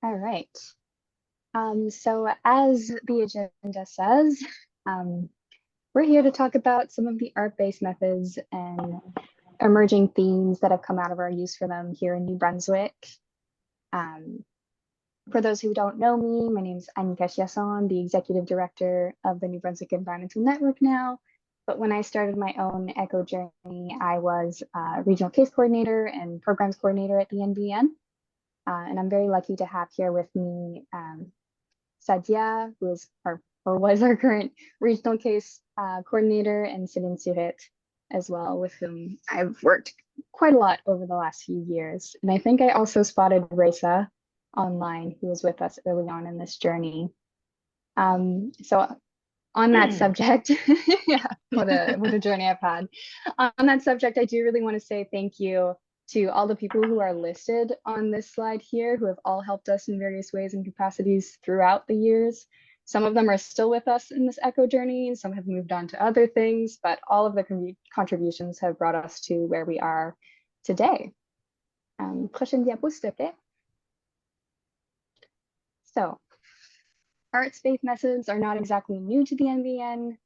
All right. So as the agenda says, um, we're here to talk about some of the art-based methods and emerging themes that have come out of our use for them here in New Brunswick. Um, for those who don't know me, my name is Annika Chiasson, the Executive Director of the New Brunswick Environmental Network now. But when I started my own eco journey, I was Regional Case Coordinator and Programs Coordinator at the NBN. And I'm very lucky to have here with me Sadia, who is or was our current regional case coordinator, and Sidin Suhit as well, with whom I've worked quite a lot over the last few years. And I think I also spotted Raisa online, who was with us early on in this journey. So on that subject, yeah, what a journey I've had. On that subject, I do really want to say thank you to all the people who are listed on this slide here, who have all helped us in various ways and capacities throughout the years. Some of them are still with us in this eco journey, and some have moved on to other things, but all of the contributions have brought us to where we are today. Prochaine diapo, s'il te plaît. So, arts-based methods are not exactly new to the NBN.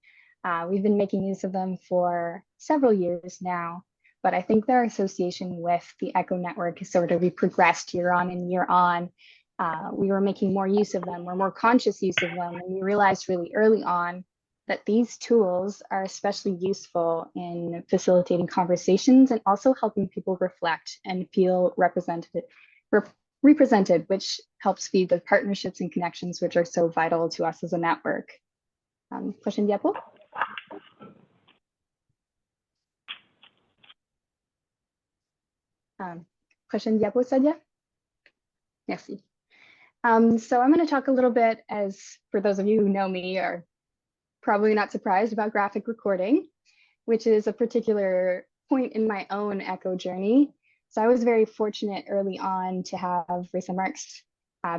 We've been making use of them for several years now, but I think their association with the ECHO network has sort of progressed year on and year on. We were making more use of them, or more conscious use of them, and we realized really early on that these tools are especially useful in facilitating conversations and also helping people reflect and feel represented, which helps feed the partnerships and connections which are so vital to us as a network. Prochaine diapo. Prochaine diapo, Sadia. Merci. So I'm going to talk a little bit, as for those of you who know me are probably not surprised, about graphic recording, which is a particular point in my own eco journey. So I was very fortunate early on to have Risa Marks,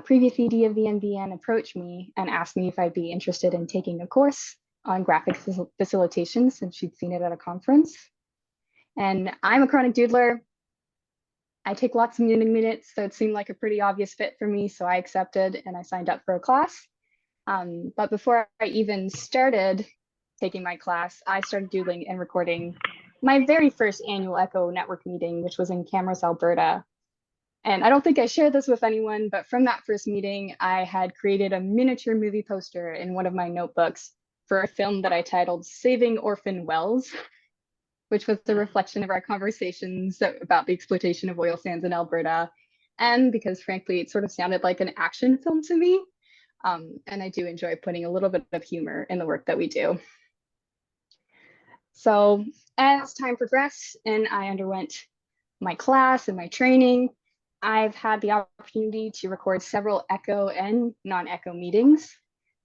previous ED of the NBN, approach me and ask me if I'd be interested in taking a course on graphic facilitation, since she'd seen it at a conference. And I'm a chronic doodler. I take lots of minutes, so it seemed like a pretty obvious fit for me. So I accepted and I signed up for a class. But before I even started taking my class, I started doodling and recording my very first annual ECHO network meeting, which was in Camrose, Alberta. And I don't think I shared this with anyone, but from that first meeting, I had created a miniature movie poster in one of my notebooks for a film that I titled Saving Orphan Wells, which was the reflection of our conversations about the exploitation of oil sands in Alberta. And because frankly, it sort of sounded like an action film to me. And I do enjoy putting a little bit of humor in the work that we do. So as time progressed and I underwent my class and my training, I've had the opportunity to record several ECHO and non-ECHO meetings.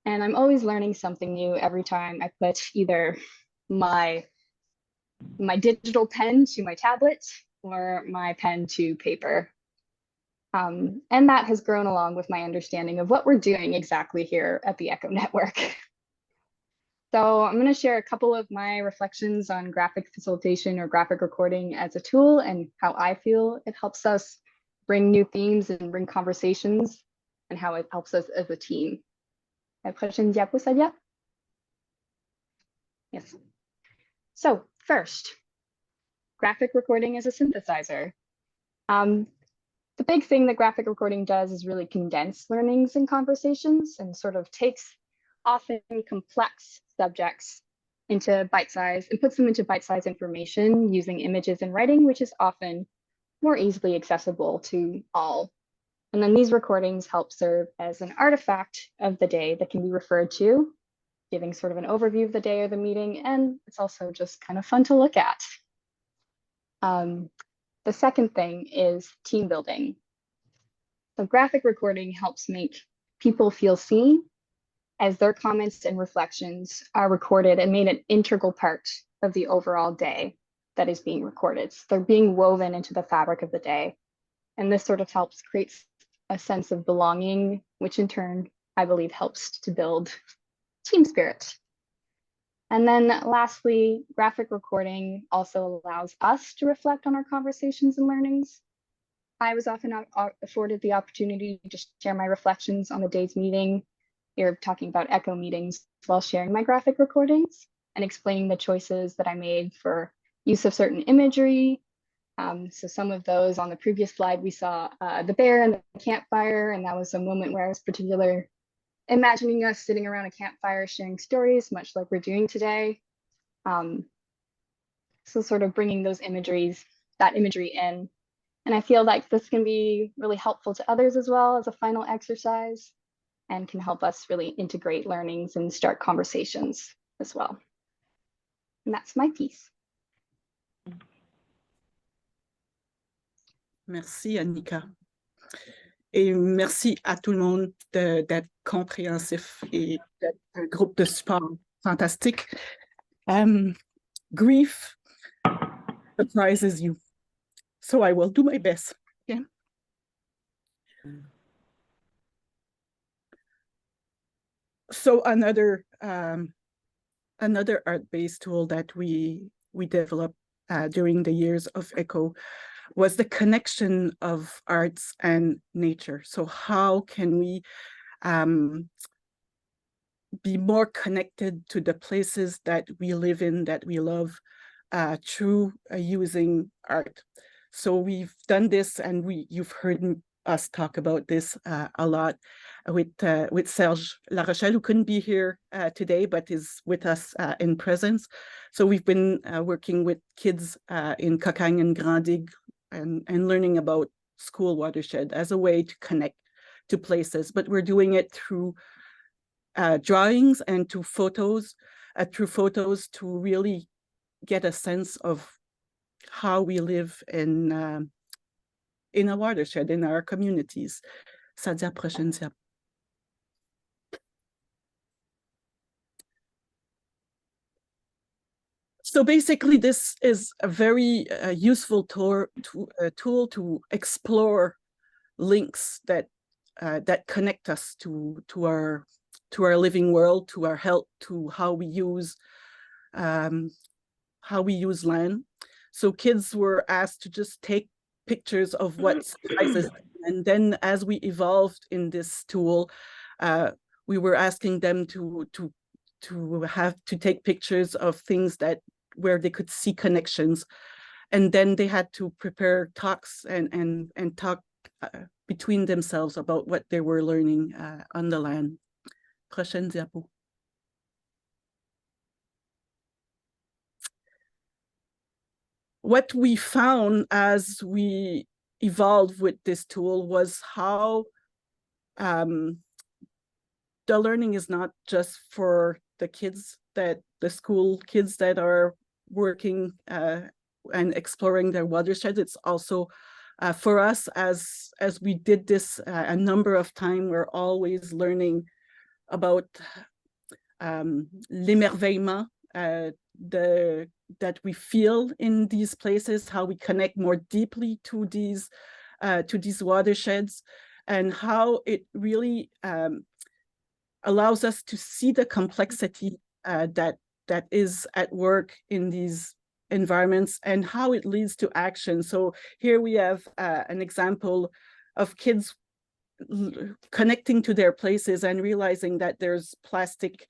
And I'm always learning something new every time I put either my digital pen to my tablet or my pen to paper. And that has grown along with my understanding of what we're doing exactly here at the ECHO network. So I'm going to share a couple of my reflections on graphic facilitation or graphic recording as a tool and how I feel it helps us bring new themes and bring conversations, and how it helps us as a team. Prochaine diapo, Sadia. Yes. So first, graphic recording as a synthesizer. The big thing that graphic recording does is really condense learnings and conversations, and sort of takes often complex subjects into bite-size and puts them into bite-size information using images and writing, which is often more easily accessible to all. And then these recordings help serve as an artifact of the day that can be referred to, giving sort of an overview of the day or the meeting, and it's also just kind of fun to look at. The second thing is team building. So graphic recording helps make people feel seen, as their comments and reflections are recorded and made an integral part of the overall day that is being recorded. So they're being woven into the fabric of the day. And this sort of helps create a sense of belonging, which in turn, I believe, helps to build team spirit. And then lastly, graphic recording also allows us to reflect on our conversations and learnings. I was often afforded the opportunity to share my reflections on the day's meeting. You're talking about echo meetings while sharing my graphic recordings and explaining the choices that I made for use of certain imagery. So some of those on the previous slide, we saw the bear and the campfire, and that was a moment where I was particular imagining us sitting around a campfire sharing stories, much like we're doing today. So sort of bringing that imagery in. And I feel like this can be really helpful to others as well as a final exercise and can help us really integrate learnings and start conversations as well. And that's my piece. Merci, Annika. Et merci à tout le monde d'être compréhensif et d'être un groupe de support fantastique. Grief surprises you. So I will do my best. Okay? So another art-based tool that we developed during the years of ECHO was the connection of arts and nature. So how can we be more connected to the places that we live in, that we love, through using art? So we've done this, and you've heard us talk about this a lot with Serge La Rochelle, who couldn't be here today, but is with us in presence. So we've been working with kids in Cocagne and Grand Digue and learning about school watershed as a way to connect to places, but we're doing it through drawings and through photos to really get a sense of how we live in a watershed, in our communities. Sadia, prochaine diap. So basically, this is a very useful tool to explore links that connect us to our living world, to our health, to how we use land. So kids were asked to just take pictures of what surprises them. And then as we evolved in this tool, we were asking them to take pictures of things where they could see connections. And then they had to prepare talks and talk between themselves about what they were learning on the land. Prochaine diapo. What we found as we evolved with this tool was how the learning is not just for the school kids that are working and exploring their watersheds. It's also for us, as we did this a number of times, we're always learning about l'émerveillement that we feel in these places, how we connect more deeply to these watersheds, and how it really allows us to see the complexity that is at work in these environments and how it leads to action. So here we have an example of kids connecting to their places and realizing that there's plastic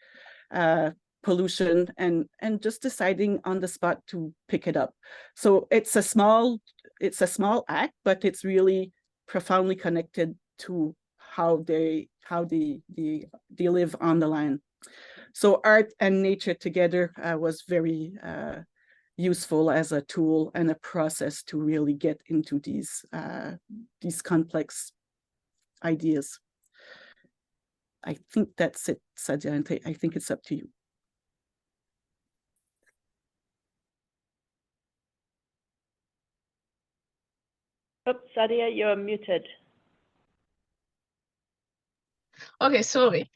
pollution and just deciding on the spot to pick it up. So it's a small act, but it's really profoundly connected to how they live on the land. So art and nature together was very useful as a tool and a process to really get into these complex ideas. I think that's it, Sadia. I think it's up to you. Oops, Sadia, you're muted. Okay, sorry.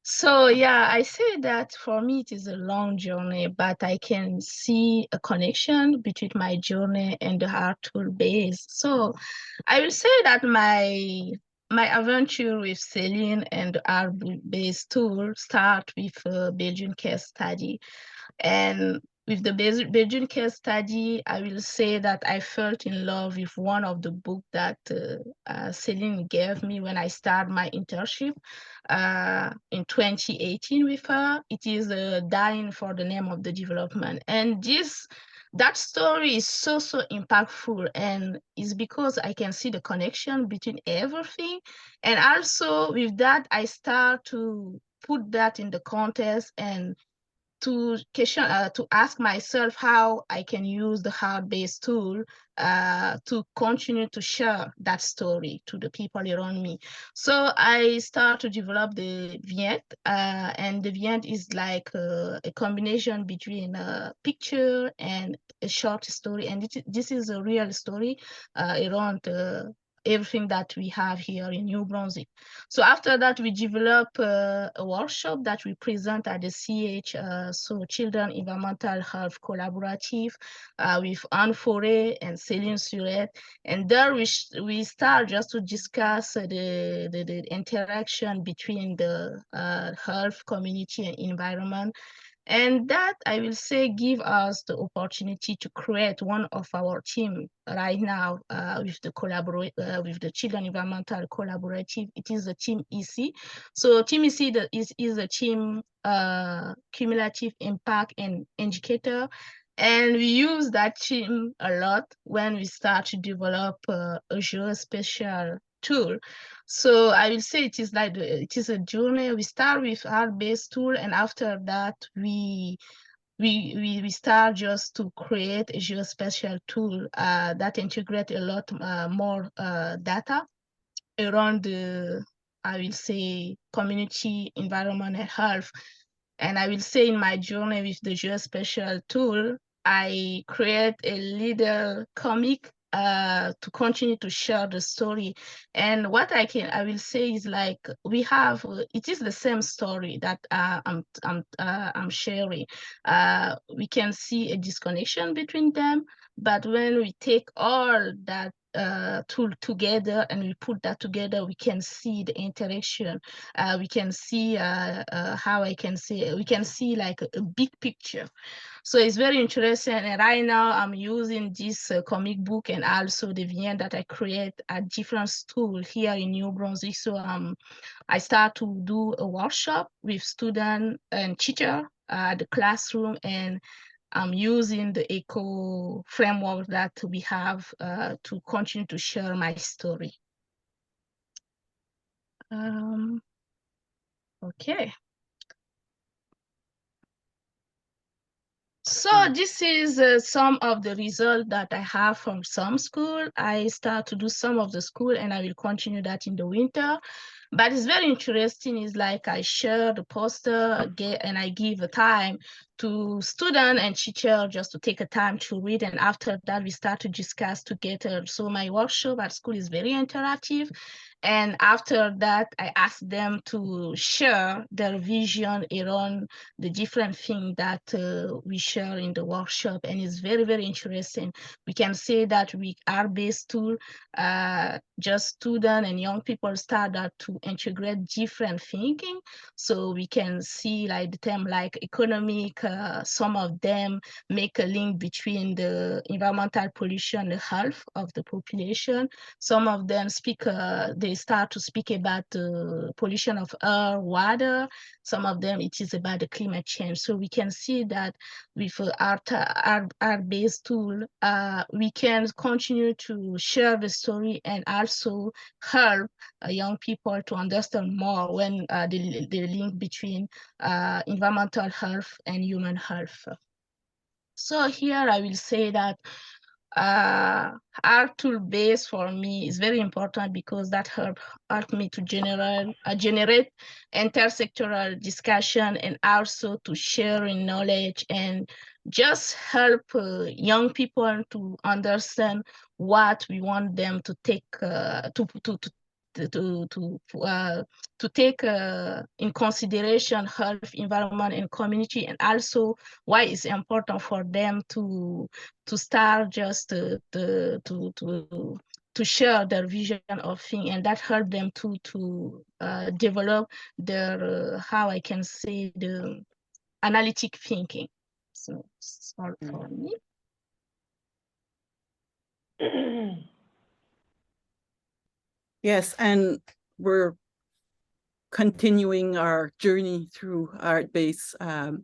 So yeah, I say that for me it is a long journey, but I can see a connection between my journey and the art tool base. So I will say that my adventure with Celine and the art-based tool start with a Belgian case study. And with the Belgian case study, I will say that I felt in love with one of the books that Celine gave me when I started my internship in 2018 with her. It is Dying for the Name of the Development. And that story is so impactful, and it's because I can see the connection between everything. And also with that, I start to put that in the context and to ask myself how I can use the heart-based tool to continue to share that story to the people around me. So I start to develop the vignette, and the vignette is like a combination between a picture and a short story, and this is a real story around everything that we have here in New Brunswick. So after that, we develop a workshop that we present at the CH, so Children Environmental Health Collaborative, with Anne Forêt and Céline Surette. And there we start just to discuss the interaction between the health, community, and environment. And that, I will say, give us the opportunity to create one of our team right now with the Children Environmental Collaborative. It is the Team EC. So Team EC is a team cumulative impact and indicator. And we use that team a lot when we start to develop a geospatial tool. So I will say it is like it is a journey. We start with heart-based tool, and after that we start just to create a geospatial tool that integrate a lot more data around the, I will say, community, environment, and health. And I will say in my journey with the geospatial tool, I create a little comic to continue to share the story. And what I will say is like we have it is the same story that I'm sharing. We can see a disconnection between them, but when we take all that tool together and we put that together, we can see the interaction. We can see how I can say, we can see like a big picture. So it's very interesting. And right now I'm using this comic book and also the vignette that I create at different schools here in New Brunswick. So I start to do a workshop with students and teacher at the classroom, and I'm using the eco framework that we have to continue to share my story. Okay. So this is some of the results that I have from some school. I start to do some of the school, and I will continue that in the winter. But it's very interesting is like I share the poster and I give a time to student and teacher just to take a time to read. And after that, we start to discuss together. So my workshop at school is very interactive. And after that, I ask them to share their vision around the different things that we share in the workshop. And it's very, very interesting. We can say that we are based tool, just students and young people start to integrate different thinking. So we can see like the term like economic, some of them make a link between the environmental pollution, the health of the population. Some of them speak, they start to speak about the pollution of air, water. Some of them, it is about the climate change. So we can see that with our based tool, we can continue to share the story and also help young people to understand more when the link between environmental health and human health. So here I will say that our tool base for me is very important because that helped me to generate intersectoral discussion and also to sharing knowledge and just help young people to understand what we want them to take to take in consideration health, environment, and community, and also why it's important for them to start just to share their vision of things, and that help them to develop their how I can say the analytic thinking. So it's all for me. Yes, and we're continuing our journey through art-based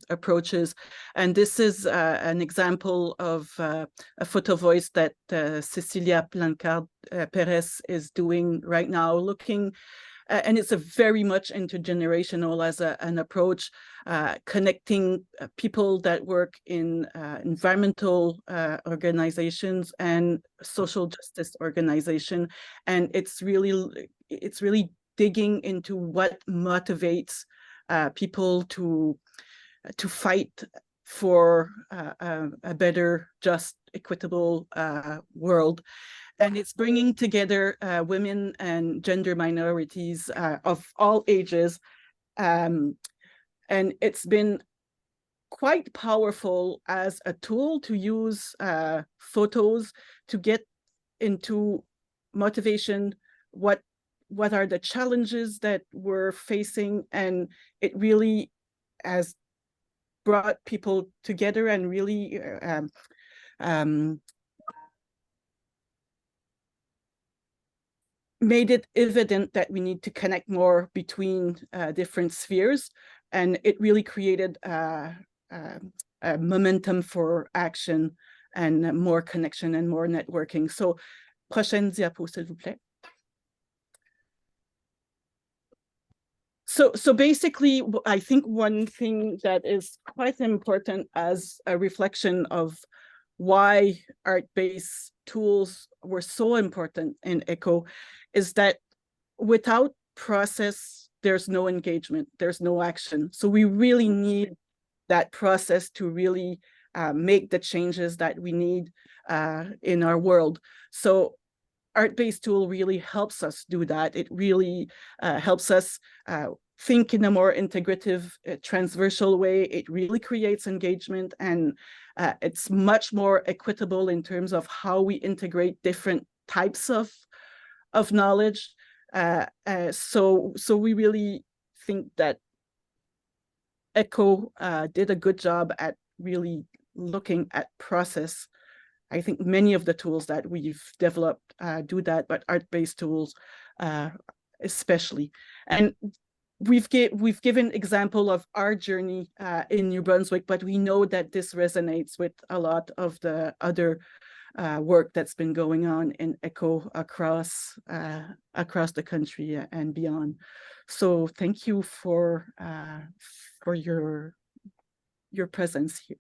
approaches. And this is an example of a photo voice that Cecilia Plancard Perez is doing right now, looking, and it's a very much intergenerational as an approach, connecting people that work in environmental organizations and social justice organization. And it's really digging into what motivates people to fight for a better, just, equitable world. And it's bringing together women and gender minorities of all ages. And it's been quite powerful as a tool to use photos to get into motivation, what are the challenges that we're facing, and it really has brought people together and really made it evident that we need to connect more between different spheres, and it really created a momentum for action and more connection and more networking. So, prochaine diapo, s'il vous plaît. So basically, I think one thing that is quite important as a reflection of why art-based tools were so important in ECHO is that without process, there's no engagement, there's no action. So we really need that process to really make the changes that we need in our world. So art-based tool really helps us do that. It really helps us think in a more integrative, transversal way. It really creates engagement, and it's much more equitable in terms of how we integrate different types of knowledge. So we really think that ECHO did a good job at really looking at process. I think many of the tools that we've developed do that, but art-based tools especially. And we've given example of our journey in New Brunswick, but we know that this resonates with a lot of the other work that's been going on in ECHO across the country and beyond. So thank you for your presence here.